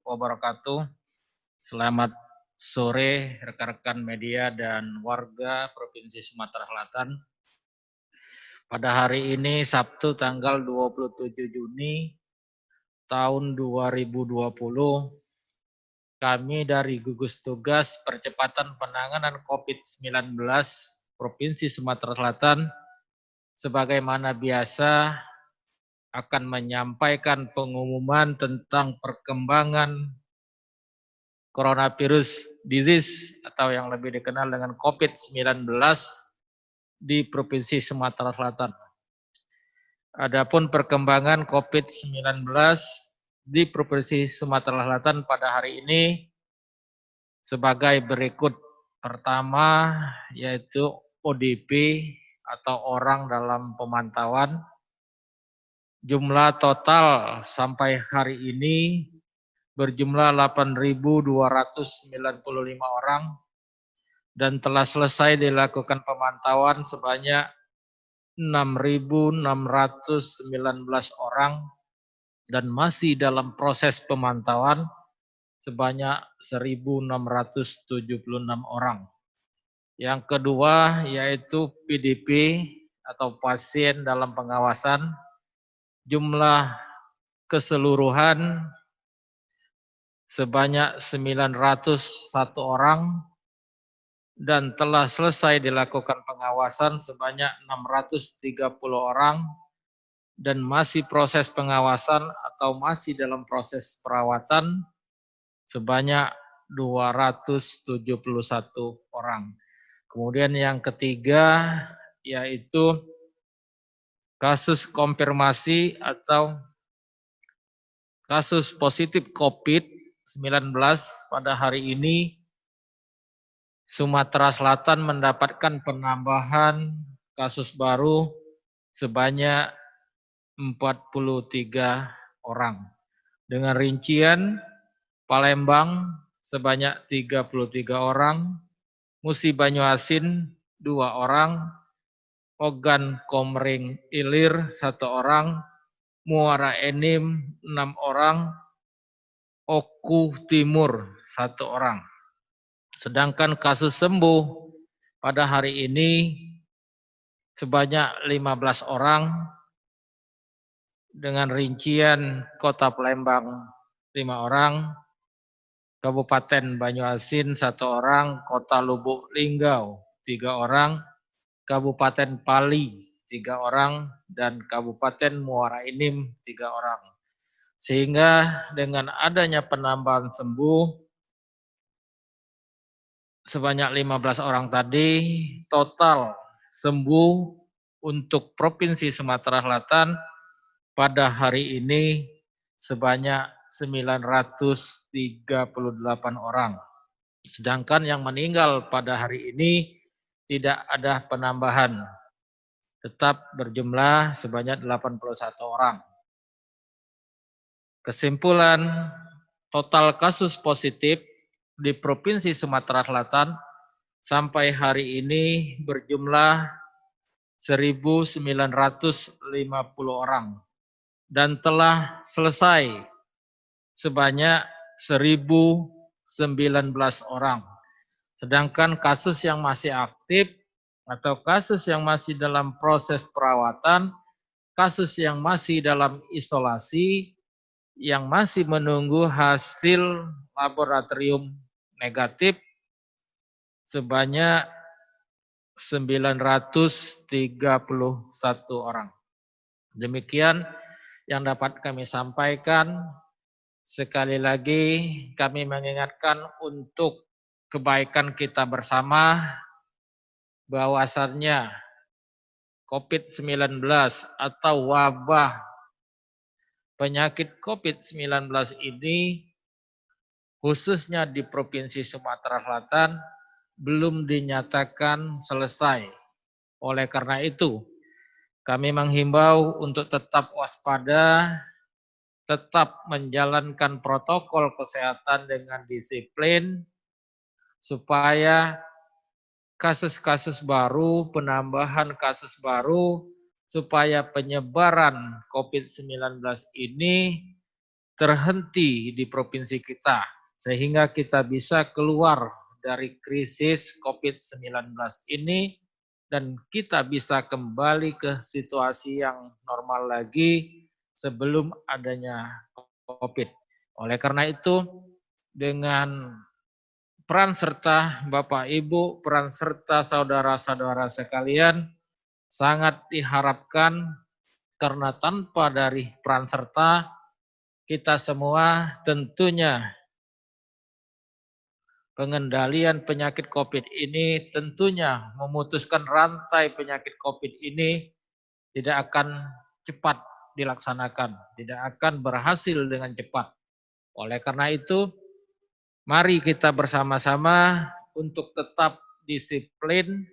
wabarakatuh. Selamat sore rekan-rekan media dan warga Provinsi Sumatera Selatan. Pada hari ini Sabtu tanggal 27 Juni tahun 2020, kami dari gugus tugas percepatan penanganan COVID-19 Provinsi Sumatera Selatan sebagaimana biasa akan menyampaikan pengumuman tentang perkembangan coronavirus disease atau yang lebih dikenal dengan COVID-19 di Provinsi Sumatera Selatan. Adapun perkembangan COVID-19 di Provinsi Sumatera Selatan pada hari ini sebagai berikut. Pertama yaitu ODP atau orang dalam pemantauan. Jumlah total sampai hari ini berjumlah 8.295 orang dan telah selesai dilakukan pemantauan sebanyak 6.619 orang dan masih dalam proses pemantauan sebanyak 1.676 orang. Yang kedua yaitu PDP atau pasien dalam pengawasan, jumlah keseluruhan sebanyak 901 orang dan telah selesai dilakukan pengawasan sebanyak 630 orang dan masih proses pengawasan atau masih dalam proses perawatan sebanyak 271 orang. Kemudian yang ketiga yaitu kasus konfirmasi atau kasus positif COVID-19 pada hari ini Sumatera Selatan mendapatkan penambahan kasus baru sebanyak 43 orang. Dengan rincian Palembang sebanyak 33 orang, Musi Banyuasin 2 orang, Ogan Komering Ilir 1 orang, Muara Enim 6 orang, Oku Timur 1 orang. Sedangkan kasus sembuh pada hari ini sebanyak 15 orang dengan rincian Kota Palembang 5 orang, Kabupaten Banyuasin 1 orang, Kota Lubuk Linggau 3 orang, Kabupaten Pali 3 orang, dan Kabupaten Muara Enim 3 orang. Sehingga dengan adanya penambahan sembuh sebanyak 15 orang tadi, total sembuh untuk Provinsi Sumatera Selatan pada hari ini sebanyak 938 orang. Sedangkan yang meninggal pada hari ini tidak ada penambahan, tetap berjumlah sebanyak 81 orang. Kesimpulan, total kasus positif di Provinsi Sumatera Selatan sampai hari ini berjumlah 1.950 orang dan telah selesai sebanyak 1.019 orang. Sedangkan kasus yang masih aktif atau kasus yang masih dalam proses perawatan, kasus yang masih dalam isolasi, yang masih menunggu hasil laboratorium negatif sebanyak 931 orang. Demikian yang dapat kami sampaikan. Sekali lagi kami mengingatkan untuk kebaikan kita bersama bahwasannya COVID-19 atau wabah penyakit COVID-19 ini khususnya di Provinsi Sumatera Selatan belum dinyatakan selesai. Oleh karena itu, kami menghimbau untuk tetap waspada, tetap menjalankan protokol kesehatan dengan disiplin, supaya kasus-kasus baru, penambahan kasus baru, supaya penyebaran COVID-19 ini terhenti di provinsi kita, sehingga kita bisa keluar dari krisis COVID-19 ini dan kita bisa kembali ke situasi yang normal lagi sebelum adanya COVID. Oleh karena itu, dengan peran serta Bapak Ibu, peran serta saudara-saudara sekalian, sangat diharapkan karena tanpa dari peran serta kita semua tentunya pengendalian penyakit COVID ini tentunya memutuskan rantai penyakit COVID ini tidak akan cepat dilaksanakan, tidak akan berhasil dengan cepat. Oleh karena itu, mari kita bersama-sama untuk tetap disiplin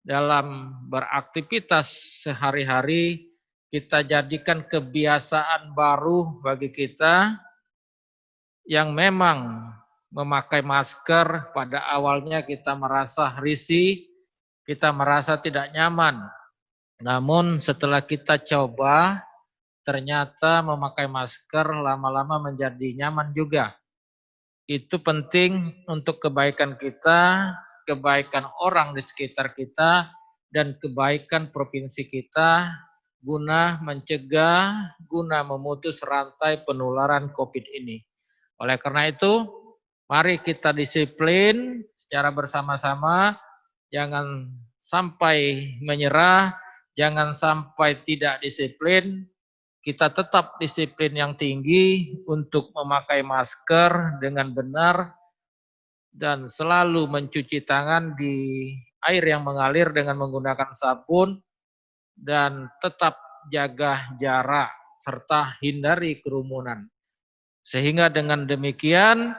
dalam beraktivitas sehari-hari, kita jadikan kebiasaan baru bagi kita yang memang memakai masker pada awalnya kita merasa risih, kita merasa tidak nyaman. Namun setelah kita coba, ternyata memakai masker lama-lama menjadi nyaman juga. Itu penting untuk kebaikan kita, kebaikan orang di sekitar kita, dan kebaikan provinsi kita, guna mencegah, guna memutus rantai penularan COVID ini. Oleh karena itu, mari kita disiplin secara bersama-sama, jangan sampai menyerah, jangan sampai tidak disiplin. Kita tetap disiplin yang tinggi untuk memakai masker dengan benar dan selalu mencuci tangan di air yang mengalir dengan menggunakan sabun dan tetap jaga jarak serta hindari kerumunan. Sehingga dengan demikian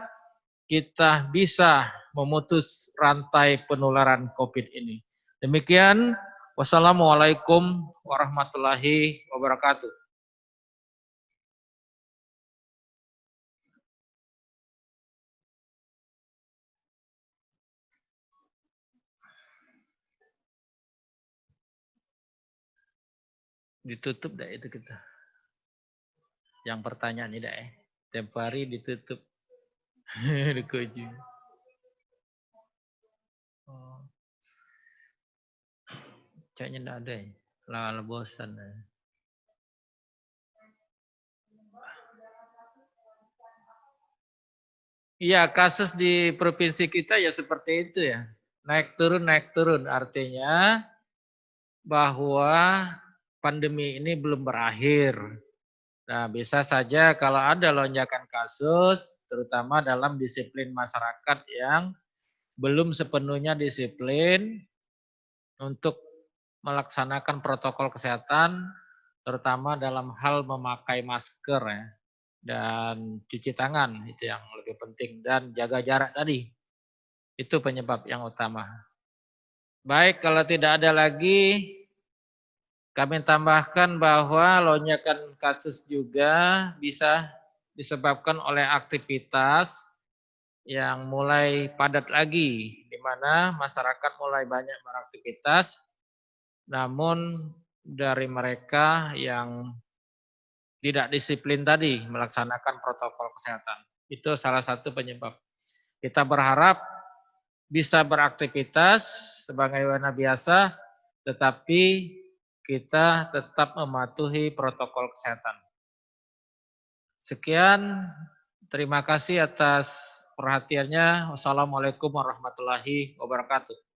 kita bisa memutus rantai penularan COVID ini. Demikian, wassalamualaikum warahmatullahi wabarakatuh. Ditutup dah itu kita. Yang pertanyaan ini dah Tiap hari ditutup. Dikuji. Oh. Kayaknya enggak ada ya. Lah bosan. Iya, kasus di provinsi kita ya seperti itu ya. Naik turun. Artinya bahwa pandemi ini belum berakhir. Nah, bisa saja kalau ada lonjakan kasus, terutama dalam disiplin masyarakat yang belum sepenuhnya disiplin untuk melaksanakan protokol kesehatan, terutama dalam hal memakai masker ya, dan cuci tangan, itu yang lebih penting, dan jaga jarak tadi. Itu penyebab yang utama. Baik, kalau tidak ada lagi, kami tambahkan bahwa lonjakan kasus juga bisa disebabkan oleh aktivitas yang mulai padat lagi, di mana masyarakat mulai banyak beraktivitas, namun dari mereka yang tidak disiplin tadi melaksanakan protokol kesehatan. Itu salah satu penyebab. Kita berharap bisa beraktivitas sebagaimana biasa, tetapi kita tetap mematuhi protokol kesehatan. Sekian, terima kasih atas perhatiannya. Wassalamualaikum warahmatullahi wabarakatuh.